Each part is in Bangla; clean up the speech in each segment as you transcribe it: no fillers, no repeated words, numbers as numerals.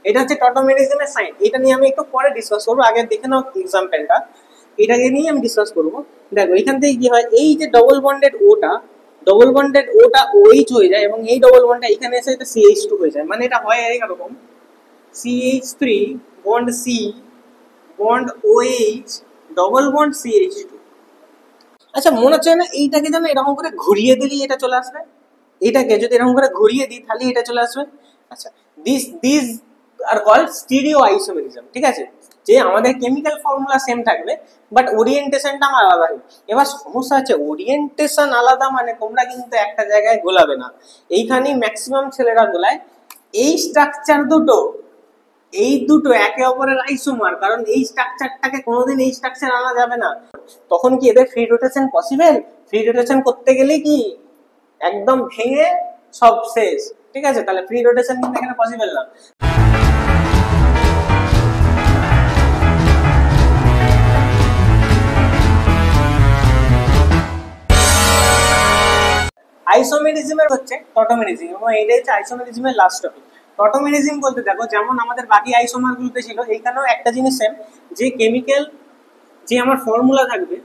এটা হচ্ছে টটোমেরিজমের সাইন। এটা নিয়ে আমি একটু পরে ডিসকাস করবো, আগে দেখে নাও এক্সাম্পলটা, এটাকে নিয়ে আমি ডিসকাস করবো। দেখো এখান থেকে কি হয়, এই যে ডবল বন্ডেড ওটা ওইচ হয়ে যায় এবং এই ডবল বন্ডটা এখানে এসে এটা CH2 হয়ে যায়। মানে এটা হয় এরকম CH3 bond C bond OH double bond CH2। আচ্ছা মনে হচ্ছে না এইটাকে যেন এরকম করে ঘুরিয়ে দিলেই এটা চলে আসবে, এটাকে যদি এরকম করে ঘুরিয়ে দিই তাহলে এটা চলে আসবে। আচ্ছা this are called stereo isomerism, ঠিক আছে, যে আমাদের কেমিক্যাল ফর্মুলা সেম থাকবে বাট ওরিয়েন্টেশনটা আমার আলাদা হবে। এবার সমস্যা আছে, ওরিয়েন্টেশন আলাদা মানে তোমরা কিন্তু একটা জায়গায় গোলাবে না, এইখানেই ম্যাক্সিমাম ছেলেরা গোলায়। এই স্ট্রাকচার দুটো একে অপরের আইসোমার, কারণ এই স্ট্রাকচারটাকে কোনোদিন এই স্ট্রাকচার আনা যাবে না। তখন কি এদের free rotation possible? Free rotation করতে গেলে কি একদম ভেঙে সব শেষ, ঠিক আছে, তাহলে ফ্রি রোটেশন কিন্তু এখানে পসিবল না। আইসোমেরিজমের হচ্ছে টটোমেরিজম এবং এটা হচ্ছে আইসোমেরিজমের লাস্ট টপিক। টটোমেরিজম বলতে দেখো যেমন আমাদের বাকি আইসোমার গুলোতে ছিল, এইখানেও একটা জিনিস সেম, যে কেমিক্যাল যে আমার ফর্মুলা থাকবে,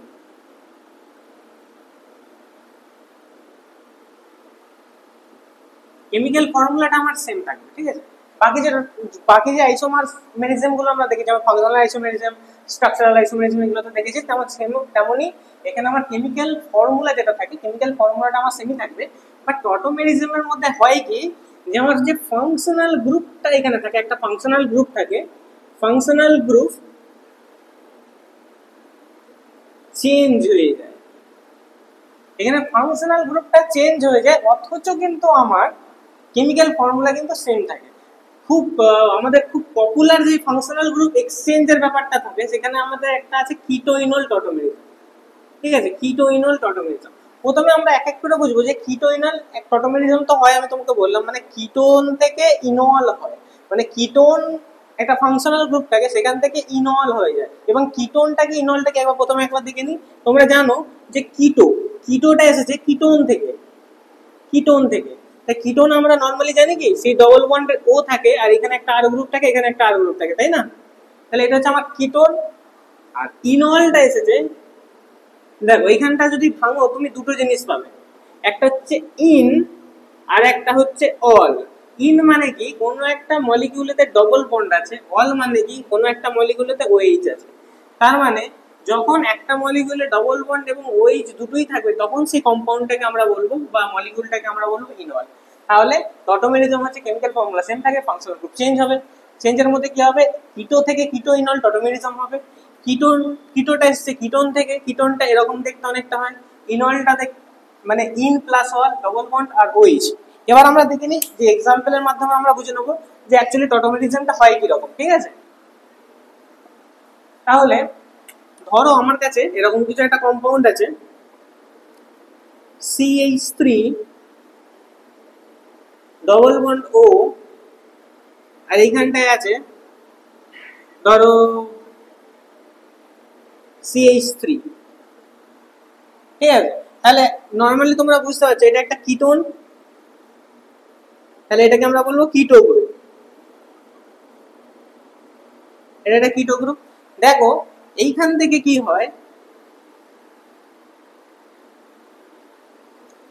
কেমিক্যাল ফর্মুলাটা আমার সেম থাকবে, ঠিক আছে। বাকি যে আইসোমারমেরিজম গুলো আমরা দেখি, যেমন ফাংশনাল আইসোমেরিজম, স্ট্রাকচারাল আইসোমেরিজম, এগুলো তো দেখেছি, তেমন তেমনই এখানে আমার কেমিক্যাল ফর্মুলা যেটা থাকে, কেমিক্যাল ফর্মুলাটা আমার সেমই থাকবে। বাট টটোমেরিজমের মধ্যে হয় কি, যে আমার যে ফাংশনাল গ্রুপটা এখানে থাকে, একটা ফাংশনাল গ্রুপ থাকে, ফাংশনাল গ্রুপ চেঞ্জ হয়ে যায়, এখানে ফাংশনাল গ্রুপটা চেঞ্জ হয়ে যায়, অথচ কিন্তু আমার কেমিক্যাল ফর্মুলা কিন্তু সেম থাকে। আমাদের খুব পপুলার যে ফাংশনাল গ্রুপ এক্সচেঞ্জের ব্যাপারটা থাকে, সেখানে আমাদের একটা আছে কিটোইনল টটোমেরিজম, ঠিক আছে, কিটোইনল টটোমেরিজম। প্রথমে আমরা এক এক করে বুঝবো যে কিটোইনল টটোমেরিজম তো হয়, আমি তোমাকে বললাম, মানে কিটোন থেকে ইনল হয়, মানে কিটোন একটা ফাংশনাল গ্রুপ থাকে, সেখান থেকে ইনল হয়ে যায়। এবং কিটোনটাকে ইনলটাকে প্রথমে একবার দেখে নিই। তোমরা জানো যে কিটোটা এসেছে কিটোন থেকে তাই কিটোন আমরা নর্মালি জানি কি, সেই ডবল বন্ডের ও থাকে আর এখানে একটা আর গ্রুপ থাকে, এখানে একটা আর গ্রুপ থাকে, তাই না? তাহলে এটা হচ্ছে আমার কিটোন। আর ইনলটা এসেছে, দেখো এইখানটা যদি ভাঙো তুমি দুটো জিনিস পাবে, একটা হচ্ছে ইন আর একটা হচ্ছে অল। ইন মানে কি, কোনো একটা মলিকিউলেতে ডবল বন্ড আছে, অল মানে কি কোনো একটা মলিকিউলেতে ওএইচ আছে। তার মানে যখন একটা মলিকিউলে ডবল বন্ড এবং ওএইচ দুটোই থাকবে, তখন সেই কম্পাউন্ডটাকে আমরা বলবো বা মলিকিউলটাকে আমরা বলবো ইনঅল। তাহলে টটোমেরিজম হচ্ছে কেমিক্যাল ফর্মুলা সেম থাকে, ফাংশনাল গ্রুপ চেঞ্জ হবে। চেঞ্জের মধ্যে কি হবে, কিটো থেকে কিটোইনল টটোমেরিজম হবে। কিটোটা এসছে কিটোন থেকে, কিটোনটা এরকম দেখতে অনেকটা হয়, ইনলটা দেখ মানে ene plus ol double bond আর ওএইচ। এবার আমরা দেখে নিই যে এক্সাম্পলের মাধ্যমে আমরা বুঝে নেবো যে অ্যাকচুয়ালি টটোমেরিজমটা হয় কিরকম, ঠিক আছে। তাহলে ধরো আমার কাছে এরকম কিছু একটা কম্পাউন্ড আছে, CH3 ডবল বন্ড O, আর এইখানটায় আছে ধরো CH3, ঠিক আছে। তাহলে নর্মালি তোমরা বুঝতে পারছো এটা একটা কিটোন, তাহলে এটাকে আমরা বলবো কিটো গ্রুপ, এটা একটা কিটো গ্রুপ। দেখো এইখান থেকে কি হয়,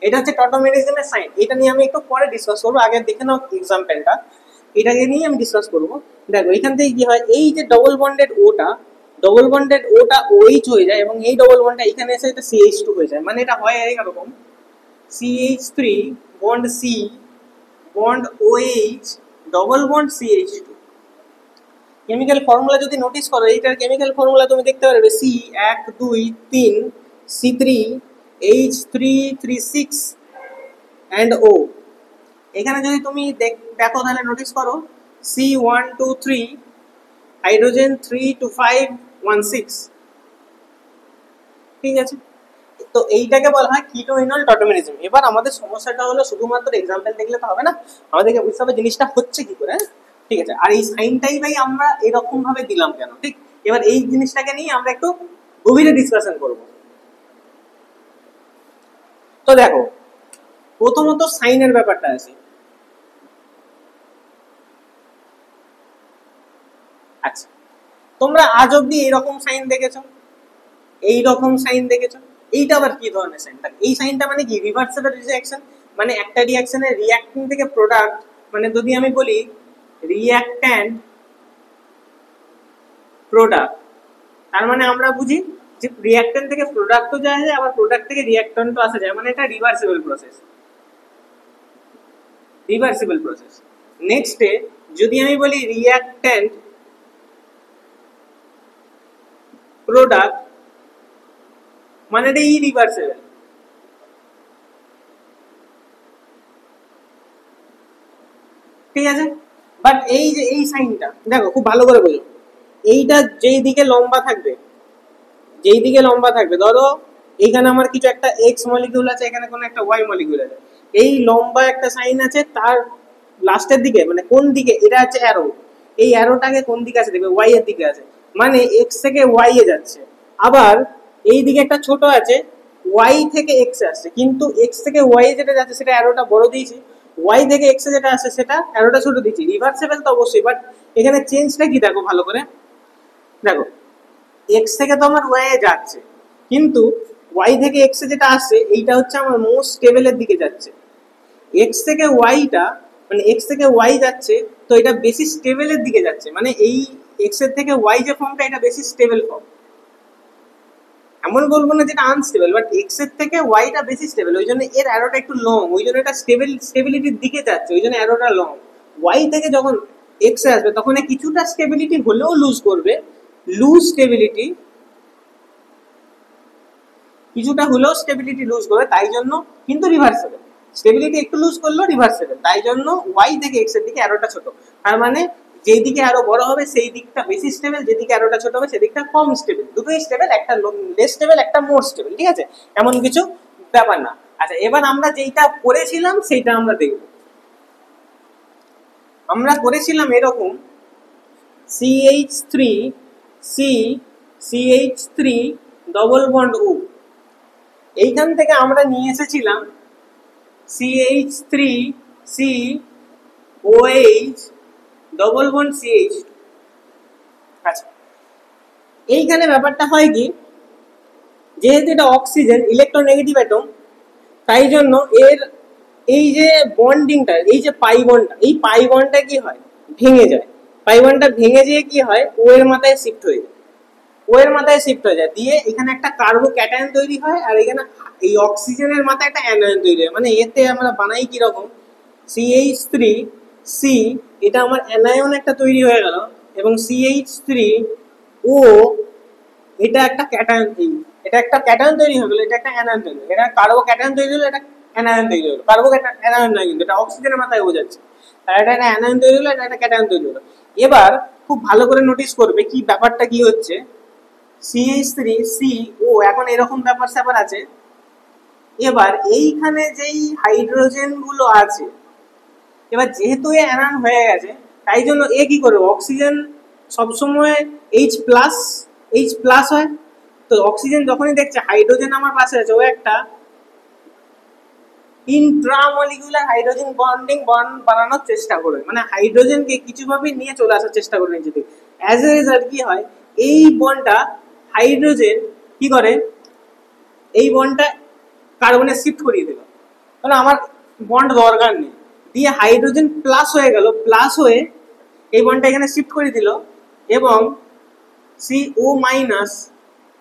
এটা হচ্ছে টটোমেরিজমের সাইন। এটা নিয়ে আমি একটু পরে ডিসকাস করবো, আগে দেখে নাও এক্সাম্পলটা, এটাকে নিয়ে আমি ডিসকাস করবো। দেখো এখান থেকে কি হয়, এই যে ডবল বন্ডেড ওটা ওইচ হয়ে যায় এবং এই ডবল বন্ডটা এখানে এসে এটা CH2 হয়ে যায়। মানে এটা হয় এরকম CH3 bond C bond OH double bond CH2। Chemical formula যদি নোটিস করো, এইটার কেমিক্যাল ফর্মুলা তুমি দেখতে পারবে C1 2 3 C3H336 and O। এখানে যদি তুমি দেখো তাহলে নোটিস করো C1 2 3 হাইড্রোজেন 3 to 5 1 6, ঠিক আছে। তো এইটাকে বলা হয় কিটোইনল টটোমেরিজম। এবার আমাদের সমস্যাটা হলো শুধুমাত্র এক্সাম্পল দেখলে তো হবে না, আমাদেরকে বুঝতে হবে জিনিসটা হচ্ছে কি করে, ঠিক আছে। আর এই সাইনটাই ভাই আমরা এরকম ভাবে দিলাম কেন, ঠিক। এবার এই জিনিসটাকে নিয়ে আমরা একটু গভীরে ডিসকাশন করব। তো দেখো প্রথমত সাইনের ব্যাপারটা আছে। আচ্ছা, তোমরা আজ অব্দি এইরকম সাইন দেখেছো, এইরকম সাইন দেখেছো? এইটা আবার কি ধরনের সাইন? এই সাইনটা মানে কি? Reversible reaction. মানে একটা রিঅ্যাকশনের রিঅ্যাক্ট্যান্ট থেকে প্রোডাক্ট, মানে যদি আমি বলি রিঅ্যাক্ট্যান্ট প্রোডাক্ট, তার মানে আমরা বুঝি যে রিঅ্যাক্ট্যান্ট থেকে প্রোডাক্টও যায় যায়, আবার প্রোডাক্ট থেকে রিঅ্যাক্ট্যান্টও আসা যায়, মানে এটা রিভার্সিবল প্রসেস। Reversible process. নেক্সটে যদি আমি বলি রিঅ্যাক্ট্যান্ট প্রোডাক্ট, মানে এটা ইরিভার্সিবল। ঠিক আছে, বাট এই যে এই সাইনটা দেখো খুব ভালো করে বোঝো, এইটা যেই দিকে লম্বা থাকবে, যেই দিকে লম্বা থাকবে, ধরো এইখানে আমার কিছু একটা এক্স মলিকিউল আছে, এখানে কোনো একটা ওয়াই মলিকিউল আছে, এই লম্বা একটা সাইন আছে, তার লাস্টের দিকে মানে কোন দিকে, এটা হচ্ছে অ্যারো, এই অ্যারোটাকে কোন দিকে আছে দেখবে, ওয়াই এর দিকে আছে, মানে এক্স থেকে ওয়াই এ যাচ্ছে। আবার এই দিকে একটা ছোট আছে, ওয়াই থেকে এক্স এ আসছে, কিন্তু এক্স থেকে ওয়াই এ যেটা যাচ্ছে সেটা অ্যারোটা বড় দিয়েছি, ওয়াই থেকে এক্স এ যেটা আসছে সেটা অ্যারোটা ছোট দিয়েছি। রিভার্সেবল তো অবশ্যই, বাট এখানে চেঞ্জটা কি দেখো ভালো করে, দেখো এক্স থেকে তো আমার ওয়াই এ যাচ্ছে, কিন্তু ওয়াই থেকে এক্স এ যেটা আসছে এইটা হচ্ছে আমার মোস্ট স্টেবলের দিকে যাচ্ছে। এক্স থেকে ওয়াইটা মানে এক্স থেকে ওয়াই যাচ্ছে, তো এটা বেশি স্টেবলের দিকে যাচ্ছে, মানে এই এক্স এর থেকে ওয়াই যে ফর্মটা এটা বেশি স্টেবল ফর্ম। এমন বলবো না যেটা আনস্টেবল, বাট এক্স এর থেকে ওয়াইটা বেশি স্টেবল, ওই জন্য এর অ্যারোটা একটু লং, ওই জন্য এটা স্টেবিলিটির দিকে যাচ্ছে, ওই জন্য অ্যারোটা লং। ওয়াই থেকে যখন এক্স এ আসবে তখন কিছুটা স্টেবিলিটি হলেও লুজ করবে, লুজ স্টেবিলিটি কিছুটা হলেও স্টেবিলিটি লুজ করবে, তাই জন্য কিন্তু রিভার্সেবল, স্টেবিলিটি একটু লুজ করলেও রিভার্সেবল, তাই জন্য ওয়াই থেকে এক্স এর দিকে অ্যারোটা ছোট। তার মানে যেই দিকে আরো বড় হবে সেই দিকটা বেশি স্টেবল, যেদিকে অ্যারোটা ছোট হবে সেদিকটা কম স্টেবল, দুটোই স্টেবল, একটা লেস স্টেবল একটা মোর স্টেবল। ঠিক আছে, এমন কিছু ব্যাপার না। আচ্ছা, এবার আমরা যেইটা করেছিলাম সেইটা আমরা দেখব। আমরা করেছিলাম এরকম CH3 C CH3 double bond ও, এইখান থেকে আমরা নিয়ে এসেছিলাম CH3 C OH double bond CH। আচ্ছা, এইখানে ব্যাপারটা হয় কি, যেহেতু এটা অক্সিজেন ইলেকট্রোনেগেটিভ অ্যাটম, তাই জন্য এর এই যে বন্ডিংটা, এই যে পাই বন্ডটা, এই পাই বন্ডটা কি হয়, ভেঙে যায়। পাই বন্ডটা ভেঙে যেয়ে কি হয়, ও এর মাথায় শিফট হয়ে যায়, ও এর মাথায় শিফট হয়ে যায়, দিয়ে এখানে একটা কার্বো ক্যাটায়ন তৈরি হয়, আর এখানে এই অক্সিজেনের মাথায় একটা অ্যানায়ন তৈরি হয়। মানে এতে আমরা বানাই কি রকম, CH3 C, এটা আমার অ্যানায়ন একটা তৈরি হয়ে গেল, এবং CH3 O, এটা একটা ক্যাটায়ন, এটা একটা ক্যাটায়ন তৈরি হয়ে গেল, এটা একটা অ্যানায়ন তৈরি হলো, এটা কার্বো ক্যাটায়ন তৈরি হলো, এটা অ্যানায়ন তৈরি হলো। কার্বো অ্যানায়ন নয় কিন্তু, এটা অক্সিজেনের মাথায় বোঝাচ্ছে, আর এটা একটা অ্যানায়ন তৈরি হলো, এটা একটা ক্যাটায়ন তৈরি হলো। এবার খুব ভালো করে নোটিস করবে কি ব্যাপারটা কি হচ্ছে, CH3 C O এখন এরকম ব্যাপার স্যাপার আছে। এবার এইখানে যেই হাইড্রোজেন গুলো আছে, এবার যেহেতু এ অ্যানায়ন হয়ে গেছে, তাই জন্য এ কি করবে, অক্সিজেন সবসময় H প্লাস হয়, তো অক্সিজেন যখনই দেখছে হাইড্রোজেন আমার পাশে আছে, ও একটা ইন্ট্রামলিকুলার হাইড্রোজেন বন্ডিং বন্ড বানানোর চেষ্টা করবে, মানে হাইড্রোজেনকে কিছুভাবে নিয়ে চলে আসার চেষ্টা করবে নিচে থেকে। অ্যাজ এ রেজাল্ট কি হয়, এই বন্ডটা হাইড্রোজেন কি করে, এই বন্ডটা কার্বনে শিফট করিয়ে দিল, মানে আমার বন্ড দরকার নেই, দিয়ে হাইড্রোজেন প্লাস হয়ে গেল, প্লাস হয়ে এই বন্ডটা এখানে শিফট করে দিল, এবং CO মাইনাস,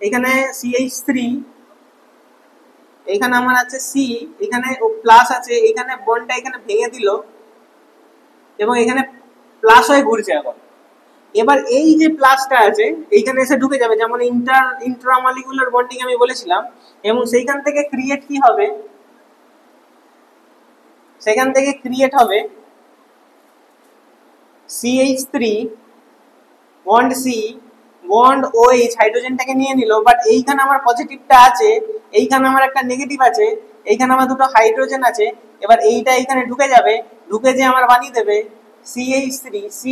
এখানে CH3, এখানে আমার আছে C, এখানে ও প্লাস আছে, এখানে বন্ডটা এখানে ভেঙে দিল, এবং এখানে প্লাস হয়ে ঘুরছে এখন। এবার এই যে প্লাসটা আছে এইখানে এসে ঢুকে যাবে, যেমন ইন্ট্রামলিকুলার বন্ডিং আমি বলেছিলাম, এবং সেইখান থেকে ক্রিয়েট কি হবে, সেখান থেকে ক্রিয়েট হবে CH3 bond C bond OH, হাইড্রোজেনটাকে নিয়ে নিল, বাট এইখানে আমার পজিটিভটা আছে, এইখানে আমার একটা নেগেটিভ আছে, এইখানে আমার দুটো হাইড্রোজেন আছে। এবার এইটা এইখানে ঢুকে যাবে, ঢুকে যে আমার বানিয়ে দেবে CH3 C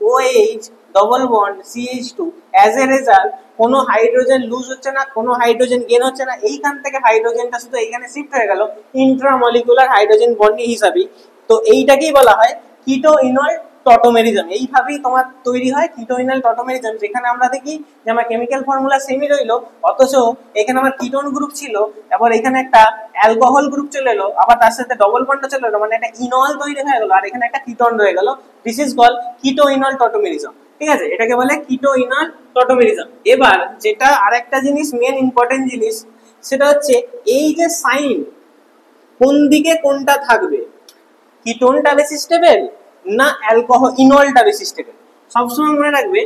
OH double bond CH2। As a result কোনো হাইড্রোজেন লুজ হচ্ছে না, কোনো হাইড্রোজেন গেন হচ্ছে না, এইখান থেকে হাইড্রোজেনটা শুধু এইখানে শিফট হয়ে গেল ইন্ট্রামলিকুলার হাইড্রোজেন বন্ডিং হিসাবে। তো এইটাকেই বলা হয় কিটো ইনয় টটোমেরিজম, এইভাবেই তোমার তৈরি হয় কিটোইনাল টটোমেরিজম, যেখানে আমরা দেখি যে আমার কেমিক্যাল ফর্মুলা সেমই রইলো, অথচ এখানে আমার কিটোন গ্রুপ ছিল, এবার এখানে একটা অ্যালকোহল গ্রুপ চলে এলো, আবার তার সাথে ডবল বন্ড চলে এলো, মানে একটা ইনল তৈরি হয়ে গেল, আর এখানে একটা কিটোন রয়ে গেল। This is call keto enol tautomerism. ঠিক আছে, এটাকে বলে কিটোইনাল টটোমেরিজম। এবার যেটা আরেকটা জিনিস, মেন ইম্পর্টেন্ট জিনিস, সেটা হচ্ছে এই যে সাইন, কোন দিকে কোনটা থাকবে, কিটোনটা বেশি স্টেবল না অ্যালকোহল ইনলটা বেশি স্টেবল। সবসময় মনে রাখবে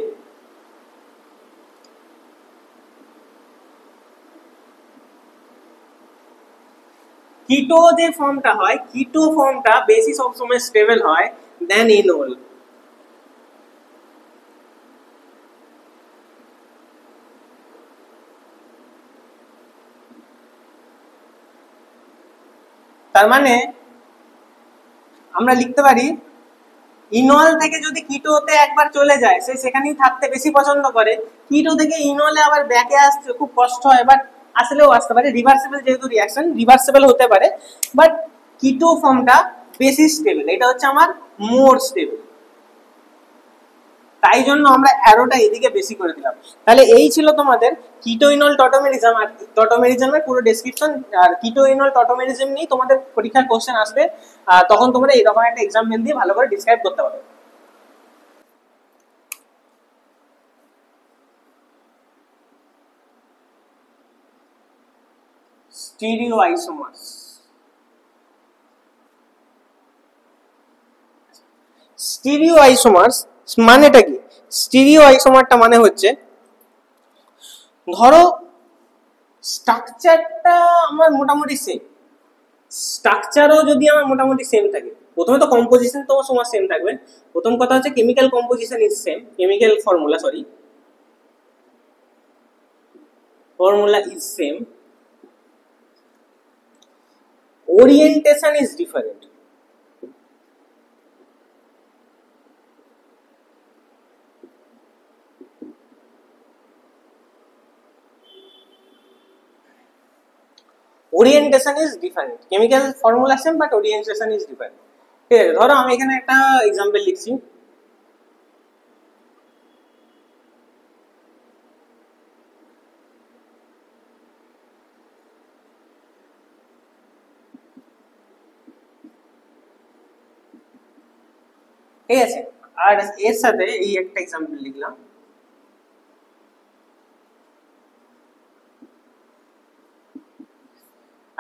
কিটো যে ফর্মটা হয়, কিটো ফর্মটা বেশি সবসময় স্টেবল হয় দেন ইনল। তার মানে আমরা লিখতে পারি ইনল থেকে যদি কিটোতে একবার চলে যায়, সে সেখানেই থাকতে বেশি পছন্দ করে, কিটো থেকে ইনলে আবার ব্যাকে আসতে খুব কষ্ট হয়, বাট আসলেও আসতে পারে, রিভার্সিবল যেহেতু রিঅ্যাকশন, রিভার্সিবল হতে পারে, বাট কিটো ফর্মটা বেশি স্টেবল, এটা হচ্ছে আমার মোর স্টেবল, তাই জন্য আমরা অ্যারোটা এদিকে বেশি করে দিলাম। তাহলে এই ছিল তোমাদের কিটোইনল টটোমেরিজম, আর টটোমেরিজমের পুরো ডেসক্রিপশন, আর কিটোইনল টটোমেরিজম নিয়ে তোমাদের পরীক্ষার কোশ্চেন আসবে, তখন তোমরা এইরকম একটা এক্সাম্পল দিয়ে ভালো করে ডিসক্রাইব করতে পারবে। স্টিরিওআইসোমার্স, স্টিরিওআইসোমার্স মানেটা কি? স্টিরিওআইসোমারটা মানে হচ্ছে, ধরো স্ট্রাকচারটা আমার মোটামুটি সেম, স্ট্রাকচারও যদি আমার মোটামুটি সেম থাকে, প্রথমে তো কম্পোজিশন তো তোমার সেম থাকবে, প্রথম কথা হচ্ছে chemical composition is same, chemical formula sorry formula is same, orientation is different. Orientation is different, chemical formula same but orientation is different. ঠিক আছে, ধরো আমি এখানে একটা এক্সাম্পল লিখছি, ঠিক আছে, আর এর সাথে এই একটা এক্সাম্পল লিখলাম,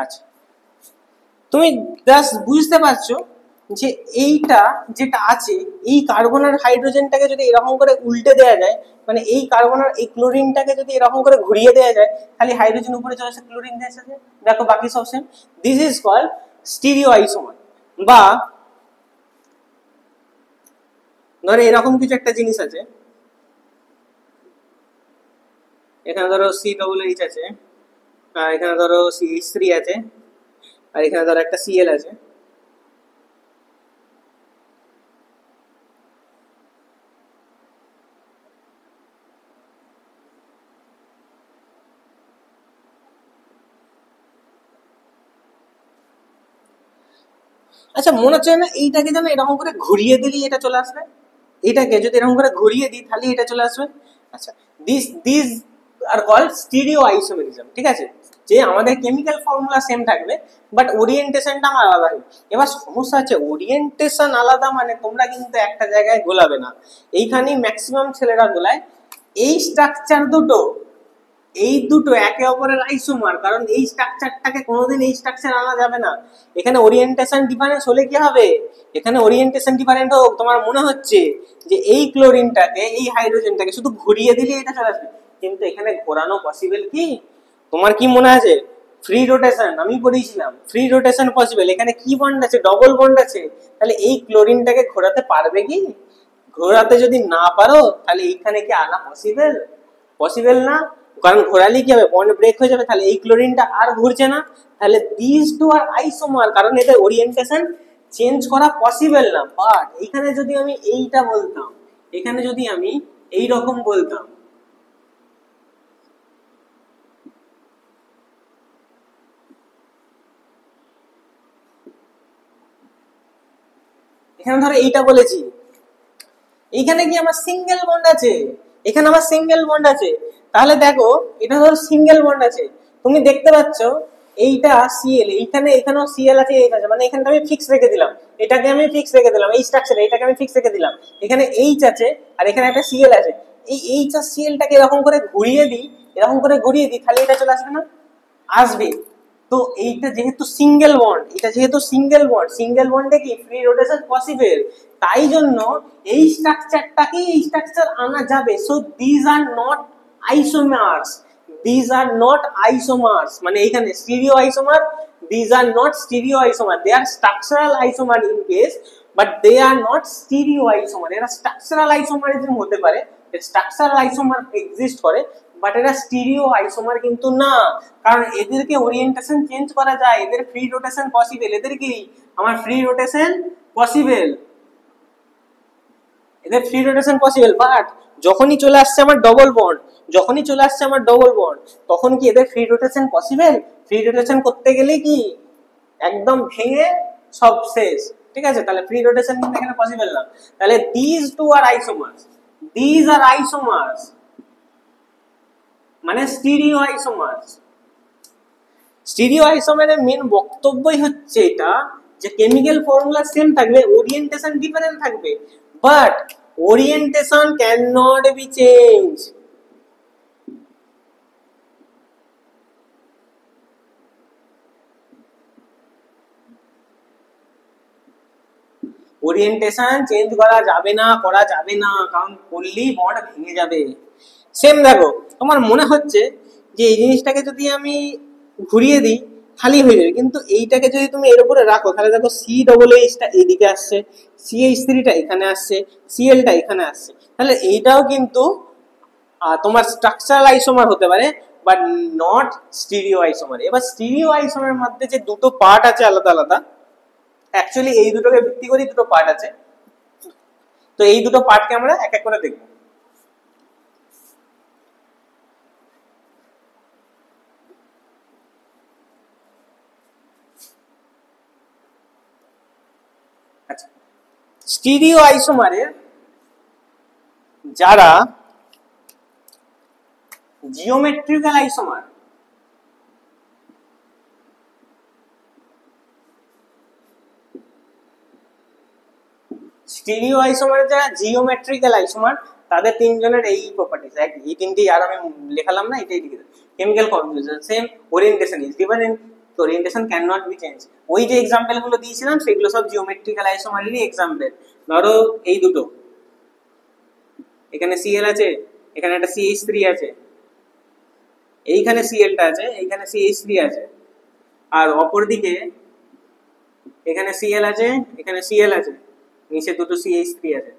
আচ্ছা তুমি জাস্ট বুঝতে পারছো যে এইটা যেটা আছে, এই কার্বন আর হাইড্রোজেনটাকে যদি এরকম করে উল্টে দেওয়া যায়, মানে এই কার্বন আর এই ক্লোরিনটাকে যদি এরকম করে ঘুরিয়ে দেওয়া যায়, খালি হাইড্রোজেন উপরে চলে আসে, ক্লোরিন এসে যায়, দেখো বাকি সব same. This is called stereoisomer. বা ধরো এরকম কিছু একটা জিনিস আছে, এখানে ধরো COOH আছে, আর এখানে ধরো CH3 আছে, আর এখানে ধরো একটা Cl আছে, আচ্ছা মনে হচ্ছে না এইটাকে যেন এরকম করে ঘুরিয়ে দিলেই এটা চলে আসবে, এটাকে যদি এরকম করে ঘুরিয়ে দিই তাহলে এটা চলে আসবে। আচ্ছা, this this are call stereo isomerism. ঠিক আছে, যে আমাদের কেমিক্যাল ফর্মুলা সেম থাকবে বাট ওরিয়েন্টেশনটা আমার আলাদা হবে। এবার সমস্যা আছে, ওরিয়েন্টেশন আলাদা মানে তোমরা কিন্তু একটা জায়গায় গোলাবে না, এইখানেই ম্যাক্সিমাম ছেলেরা গোলায়। এই স্ট্রাকচার দুটো, এই দুটো একে অপরের আইসোমার, কারণ এই স্ট্রাকচারটাকে কোনোদিন এই স্ট্রাকচার আনা যাবে না। এখানে ওরিয়েন্টেশন ডিফারেন্স হলে কি হবে, এখানে ওরিয়েন্টেশন ডিফারেন্ট হোক, তোমার মনে হচ্ছে যে এই ক্লোরিনটাকে এই হাইড্রোজেনটাকে শুধু ঘুরিয়ে দিলে এটা চলে আসবে, কিন্তু এখানে ঘোরানো পসিবল কি? তোমার কি মনে আছে ফ্রি রোটেশন আমি পড়িয়েছিলাম, ফ্রি রোটেশন পসিবল, এখানে কি বন্ড আছে, ডবল বন্ড আছে, তাহলে এই ক্লোরিনটাকে ঘোরাতে পারবে কি? ঘোরাতে যদি না পারো তাহলে এইখানে কি আনা পসিবল? পসিবল না, কারণ ঘোরালে কি হবে, বন্ড ব্রেক হয়ে যাবে, তাহলে এই ক্লোরিনটা আর ঘুরছে না, তাহলে দিস টু আর আইসোমার, কারণ এদের ওরিয়েন্টেশন চেঞ্জ করা পসিবল না। বাট এখানে যদি আমি এইটা বলতাম, এখানে যদি আমি এই রকম বলতাম, এখানে ধরো এইটা বলেছি এইখানে কি আমার সিঙ্গেল বন্ড আছে, এখানে আমার সিঙ্গেল বন্ড আছে। তাহলে দেখো এটা ধরো সিঙ্গেল বন্ড আছে, তুমি দেখতে পাচ্ছ এইটা সিএল, এইখানে এখানেও সিএল আছে, এইটা আছে, মানে এখানটা আমি ফিক্স রেখে দিলাম, এটাকে আমি ফিক্স রেখে দিলাম, এই স্ট্রাকচারে এটাকে আমি ফিক্স রেখে দিলাম। এখানে এইচ আছে আর এখানে একটা সিএল আছে, এই এইচ আর সিএলটাকে এরকম করে ঘুরিয়ে দিই, এরকম করে ঘুরিয়ে দিই, তাহলে এটা চলে আসবে না? আসবে। তো এইটা যেহেতু সিঙ্গেল বন্ড, এটা যেহেতু সিঙ্গেল বন্ড, সিঙ্গেল বন্ডে কি ফ্রি রোটেশন পসিবল, তাই জন্য এই স্ট্রাকচারটাকে এই স্ট্রাকচার আনা যাবে। So this are not isomers, this are not isomers, মানে এখানে stereo isomer, this are not stereo isomer, they are structural isomer in case, but they are not stereo isomer. এরা স্ট্রাকচারাল আইসোমারিজম হতে পারে, স্ট্রাকচারাল আইসোমার এক্সিস্ট করে, বাট এরা স্টিরিও আইসোমার কিন্তু না, কারণ এদেরকে ওরিয়েন্টেশন চেঞ্জ করা যায়, এদের ফ্রি রোটেশন পসিবল, এদের কি আমার ফ্রি রোটেশন পসিবল, এদের ফ্রি রোটেশন পসিবল। বাট যখনই চলে আসছে আমার ডবল বন্ড, যখনই চলে আসছে আমার ডবল বন্ড, তখন কি এদের free rotation possible? Free rotation করতে গেলে কি একদম ভেঙে সব শেষ, ঠিক আছে? তাহলে ফ্রি রোটেশন কিন্তু এখানে পসিবল না। তাহলে দিস টু আর আইসোমার্স, দিস আর আইসোমার্স, মানে স্টিরিও আইসোমার্স। স্টিরিও আইসোমারের মেন বক্তব্যই হচ্ছে এটা যে কেমিক্যাল ফর্মুলা সেম থাকবে, ওরিয়েন্টেশন ডিফারেন্ট থাকবে, but orientation can not be change. Orientation change করা যাবে না, করা যাবে না, কারণ করলেই বন্ড ভেঙে যাবে। সেম দেখো, তোমার মনে হচ্ছে যে এই জিনিসটাকে যদি আমি ঘুরিয়ে দিই খালি হয়ে যাবে, কিন্তু এইটাকে যদি তুমি এর উপরে রাখো, তাহলে দেখো সি ডবল এইচটা এইদিকে আসছে, সিএইচ থ্রিটা এখানে আসছে, সিএলটা এখানে আসছে, তাহলে এইটাও কিন্তু তোমার স্ট্রাকচারাল আইসোমার হতে পারে, বাট নট স্টিরিও আইসোমার। এবার স্টিরিও আইসোমারের মধ্যে যে দুটো পার্ট আছে আলাদা আলাদা, অ্যাকচুয়ালি এই দুটোকে ভিত্তি করে দুটো পার্ট আছে, তো এই দুটো পার্টকে আমরা এক এক করে দেখবো। আচ্ছা, স্টিরিও আইসোমারের যারা জিওমেট্রিক্যাল আইসোমার, স্টিরিও আইসোমারের যারা জিওমেট্রিক্যাল আইসোমার, তাদের তিনজনের এই প্রপার্টিজ, এই তিনটি আর আমি লেখালাম না, এটাই লিখে দেবো। Chemical composition same, orientation is given in, orientation can not be change. ওই যে এক্সাম্পল গুলো দিয়েছিলাম সেগুলো সব জিওমেট্রিক্যাল আইসোমারেরই এক্সাম্পল। ধরো এই দুটো, এখানে সিএল আছে, এখানে একটা সিএইচ থ্রি আছে, এইখানে সিএলটা আছে, এইখানে সিএইচ থ্রি আছে, আর অপরদিকে এখানে সিএল আছে, এখানে সিএল আছে, নিচে দুটো CH3 আছে।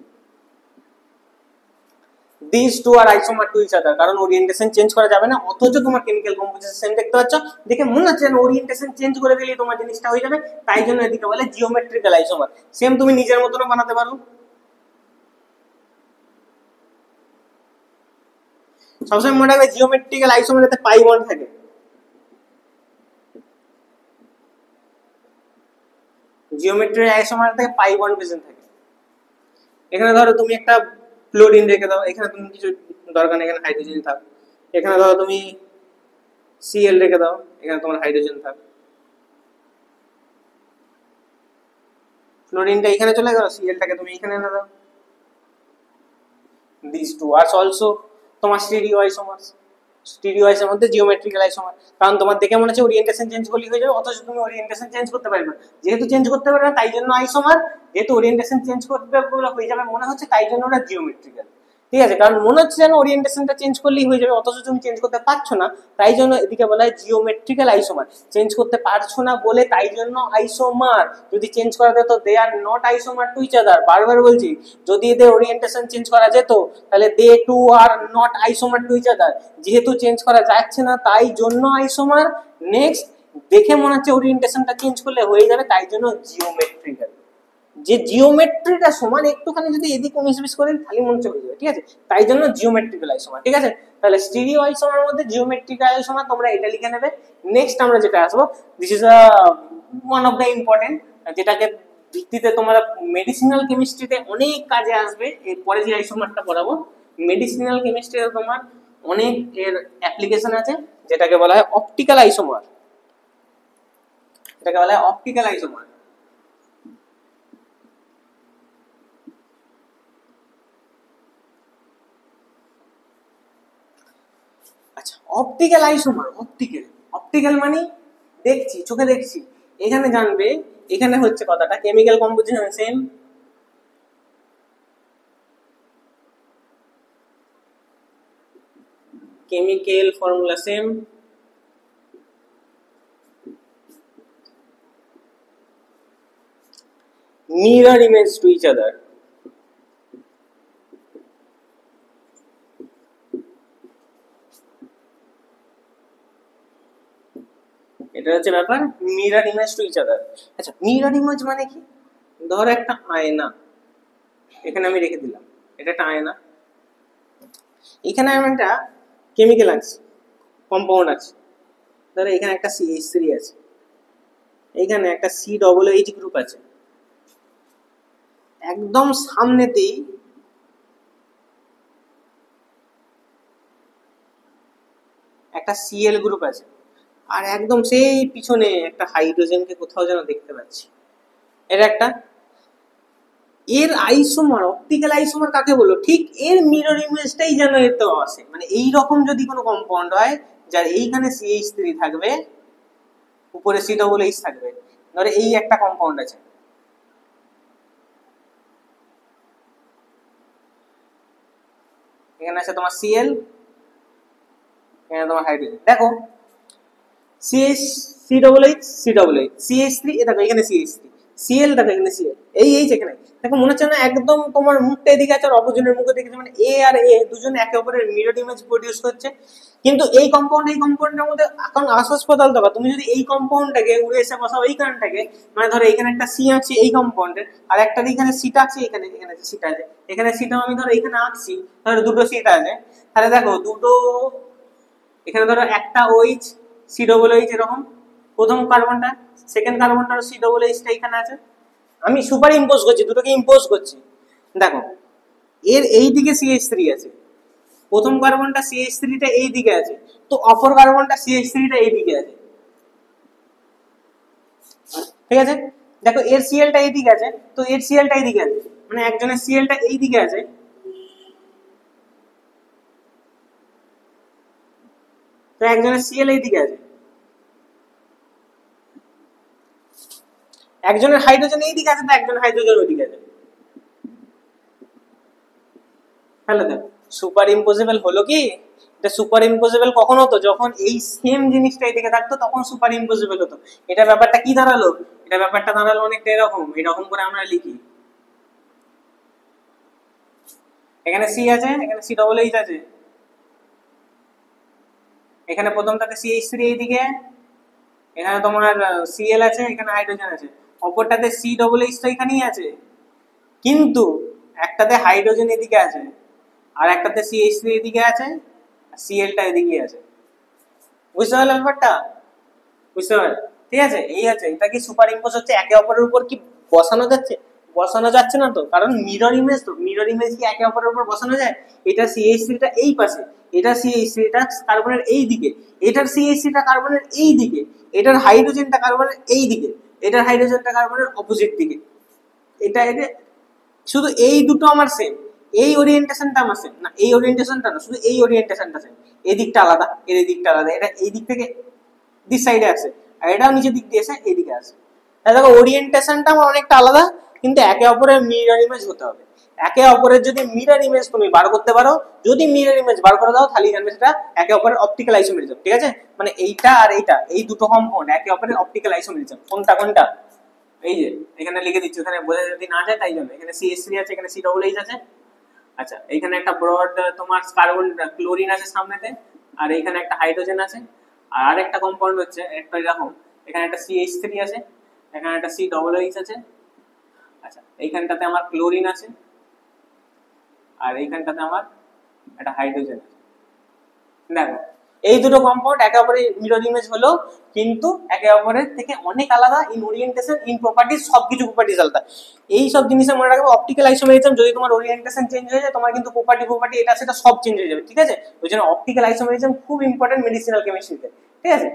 These two are isomer to each other, কারণ ওরিয়েন্টেশন চেঞ্জ করা যাবে না, অথচ তোমার কেমিক্যাল কম্পোজিশন সেম দেখতে পাচ্ছ, দেখে মনে হচ্ছে না ওরিয়েন্টেশন চেঞ্জ করে দিলেই তোমার জিনিসটা হয়ে যাবে, তাই জন্য এদিকে বলে জিওমেট্রিক্যাল আইসোমার। সেম তুমি নিজের মতনও বানাতে পারো। সবসময় মনে রাখবে জিওমেট্রিক্যাল আইসোমারেতে পাই বন্ড থাকে, জিওমেট্রিক্যাল আইসোমার থেকে পাই বন্ড প্রেজেন্ট থাকে। এখানে ধরো তুমি একটা ক্লোরিন রেখে দাও, এখানে তুমি কিছু দরকার নেই, এখানে হাইড্রোজেন থাক, এখানে ধরো তুমি সিএল রেখে দাও, এখানে তোমার হাইড্রোজেন থাক, ক্লোরিনটা এখানে চলে গেল, সিএলটাকে তুমি এখানে এনে দাও। দিস টু আর অলসো তোমার স্টিরিও আইসোমার্স, স্টিরিও আইসোমার মধ্যে জিওমেট্রিক্যাল আইসোমার, কারণ তোমার দেখে মনে হচ্ছে ওরিয়েন্টেশন চেঞ্জ করলেই হয়ে যাবে, অথচ তুমি ওরিয়েন্টেশন চেঞ্জ করতে পারবে না, যেহেতু চেঞ্জ করতে পারবে না তাই জন্য আইসোমার, যেহেতু ওরিয়েন্টেশন চেঞ্জ করতে হয়ে যাবে মনে হচ্ছে তাই জন্য ওরা জিওমেট্রিক্যাল। ঠিক আছে, কারণ মনে হচ্ছে যেন ওরিয়েন্টেশনটা চেঞ্জ করলেই হয়ে যাবে, অথচ তুমি চেঞ্জ করতে পারছো না, তাই জন্য এদিকে বলা হয় জিওমেট্রিক্যাল আইসোমার। চেঞ্জ করতে পারছো না বলে তাই জন্য আইসোমার, যদি চেঞ্জ করা যেত they are not isomer to each other. বারবার বলছি, যদি এদের ওরিয়েন্টেশন চেঞ্জ করা যেত তাহলে they too are not isomer to each other, যেহেতু চেঞ্জ করা যাচ্ছে না তাই জন্য আইসোমার। নেক্সট, দেখে মনে হচ্ছে ওরিয়েন্টেশনটা চেঞ্জ করলে হয়ে যাবে, তাই জন্য জিওমেট্রিক্যাল। যে জিওমেট্রিটা সমান একটুখানি যদি এদিক 19-20 করে তাহলে মনে চলে যাবে, ঠিক আছে, তাই জন্য জিওমেট্রিক্যাল আইসোমার। ঠিক আছে, তাহলে স্টিরিও আইসোমারের মধ্যে জিওমেট্রিক্যাল আইসোমার তোমরা এটা লিখে নেবে। নেক্সট আমরা যেটা আসবো, this is one of the important, যেটাকে ভিত্তিতে তোমরা মেডিসিনাল কেমিস্ট্রিতে অনেক কাজে আসবে। এরপরে যে আইসোমারটা পড়াবো মেডিসিনাল কেমিস্ট্রিতে তোমার অনেক এর অ্যাপ্লিকেশন আছে, যেটাকে বলা হয় অপটিক্যাল আইসোমার, এটাকে বলা হয় অপটিক্যাল আইসোমার। আচ্ছা, অপটিক্যাল আইসোমার, অপটিক্যাল অপটিক্যাল মানে দেখছি, চোখে দেখছি। এখানে জানবে, এখানে হচ্ছে কথাটা chemical composition same, chemical formula same, mirror image to each other, এটা হচ্ছে ব্যাপার mirror image to each other. আচ্ছা, মিরর ইমেজ মানে কি? ধরো একটা আয়না এখানে আমি রেখে দিলাম, এটা একটা আয়না, এখানে আমি একটা কেমিক্যাল আছে, কম্পাউন্ড আছে, ধরো এখানে একটা CH3 আছে, এইখানে একটা COOH গ্রুপ আছে, একদম সামনেতেই একটা Cl গ্রুপ আছে, আর একদম সেই পিছনে একটা হাইড্রোজেনকে কোথাও যেন দেখতে পাচ্ছি। এটা একটা, এর আইসোমার, অপটিক্যাল আইসোমার কাকে বলো? ঠিক এর মিরর ইমেজটাই যেন এতে আসে। মানে এই রকম যদি কোনো কম্পাউন্ড হয় যার এইখানে CH3 থাকবে, উপরে COOH থাকবে, ধরো এই একটা কম্পাউন্ড আছে, এখানে আছে তোমার Cl, এখানে তোমার হাইড্রোজেন, দেখো CH3, এ দেখো এখানে CH3, Cl দেখো এখানে Cl, এই যেখানে দেখো মনে হচ্ছে না একদম তোমার মুখটা এদিকে আছে আর অপোজিটের মুখে দেখেছে, মানে এ আর এ দুজনে একে অপরের মিরর ইমেজ প্রডিউস করছে। কিন্তু এই কম্পাউন্ডের মধ্যে এখন আশ্বাসপাতাল দেবা, তুমি যদি এই কম্পাউন্ডটাকে উড়ে এসে বসাও এই কারণটাকে, মানে ধরো এখানে একটা সি আছে এই কম্পাউন্ডের, আর একটা এখানে সিটা আছে, এখানে সিটা আছে, এখানে সিটা আমি ধরো এখানে আঁকছি, ধরো দুটো সিটা আছে, তাহলে দেখো দুটো এখানে ধরো একটা OH COOH এরকম, প্রথম কার্বনটা, সেকেন্ড কার্বনটার COOHটা এখানে আছে, আমি সুপার ইম্পোজ করছি, দুটোকে ইম্পোজ করছি। দেখো এর এই দিকে CH3 আছে, প্রথম কার্বনটা CH3টা এই দিকে আছে, তো অপর কার্বনটা CH3টা এই দিকে আছে, ঠিক আছে? দেখো এর Clটা এই দিকে আছে, তো এর Clটা এই দিকে আছে, মানে একজনের Clটা এই দিকে আছে, তো একজনের Cl এই দিকে আছে, একজনের হাইড্রোজেন এই দিকে আছে, তো একজনের হাইড্রোজেন ওই দিকে আছে। তাহলে দেখো সুপার ইম্পসিবল হলো কি? এটা সুপার ইম্পসিবল কখন হতো? যখন এই সেম জিনিসটা এদিকে থাকতো তখন সুপার ইম্পসিবল হতো। এটা ব্যাপারটা কি দাঁড়ালো? এটা ব্যাপারটা দাঁড়ালো অনেকটা এরকম, এরকম করে আমরা লিখি, এখানে সি আছে, এখানে COOH আছে, এখানে প্রথমটাতে CH3 এইদিকে, এখানে তোমার Cl আছে, এখানে হাইড্রোজেন আছে, অপরটাতে COOH তো এখানেই আছে, কিন্তু একটাতে হাইড্রোজেন এদিকে আছে, আর একটাতে CH3 এদিকে আছে, আর Clটা এদিকে আছে। বুঝতে পারলে ব্যাপারটা? বুঝতে পারলে? ঠিক আছে, এই আছে, এটা কি সুপার ইম্পোজ হচ্ছে একে অপরের উপর কি বসানো যাচ্ছে? বসানো যাচ্ছে না তো, কারণ মিরর ইমেজ, তো মিরর ইমেজ কি একে অপরের উপর বসানো যায়? এটা CH3টা এই পাশে, এটা CH3টা কার্বনের এই দিকে, এটার CH3টা কার্বনের এই দিকে, এটার হাইড্রোজেনটা কার্বনের এই দিকে, এটার হাইড্রোজেনটা কার্বনের অপোজিট দিকে, এটা শুধু এই দুটো আমার সেম, এই ওরিয়েন্টেশনটা আমার সেম না, এই ওরিয়েন্টেশনটা না, শুধু এই ওরিয়েন্টেশনটা সেম, এই দিকটা আলাদা, এর এই দিকটা আলাদা, এটা এই দিক থেকে দিস সাইডে আসে, আর এটাও নিচের দিক দিয়ে এসে এইদিকে আসে। তাহলে দেখো ওরিয়েন্টেশনটা আমার অনেকটা আলাদা, কিন্তু একে অপরের মিরর ইমেজ হতে হবে। একে অপরের যদি মিরর ইমেজ তুমি বার করতে পারো, যদি মিরর ইমেজ বার করে দাও তাহলে জানবে সেটা একে অপরের অপটিক্যাল আইসোমেরিজম, ঠিক আছে? মানে এইটা আর এইটা, এই দুটো কম্পাউন্ড একে অপরের অপটিক্যাল আইসোমেরিজম। কোনটা কোনটা? এই যে এখানে লিখে দিচ্ছি, ওখানে বোঝা যদি না যায় তাই জন্য, এখানে CH3 আছে, এখানে COOH আছে, আচ্ছা এইখানে একটা ব্রড তোমার কার্বন ক্লোরিন আছে সামনেতে, আর এইখানে একটা হাইড্রোজেন আছে, আর আরেকটা কম্পাউন্ড হচ্ছে একটা এরকম, এখানে একটা CH3 আছে, এখানে একটা COOH আছে, আচ্ছা এইখানটাতে আমার ক্লোরিন আছে, আর এইখানটাতে আমার একটা হাইড্রোজেন আছে। দেখো এই দুটো কম্পাউন্ড একে অপরের মিরর ইমেজ হলো কিন্তু একে অপরের থেকে অনেক আলাদা ইন ওরিয়েন্টেশন, ইন প্রপার্টিজ, সবকিছু প্রপার্টিজ আলাদা। এই সব জিনিসে মনে রাখবে অপটিক্যাল আইসোমেরিজম যদি তোমার ওরিয়েন্টেশন চেঞ্জ হয়ে যায় তোমার কিন্তু প্রপার্টি এটা সেটা সব চেঞ্জ হয়ে যাবে, ঠিক আছে? ওই জন্য অপটিক্যাল আইসোমেরিজম খুব ইম্পর্টেন্ট মেডিসিনাল কেমিস্ট্রিতে, ঠিক আছে?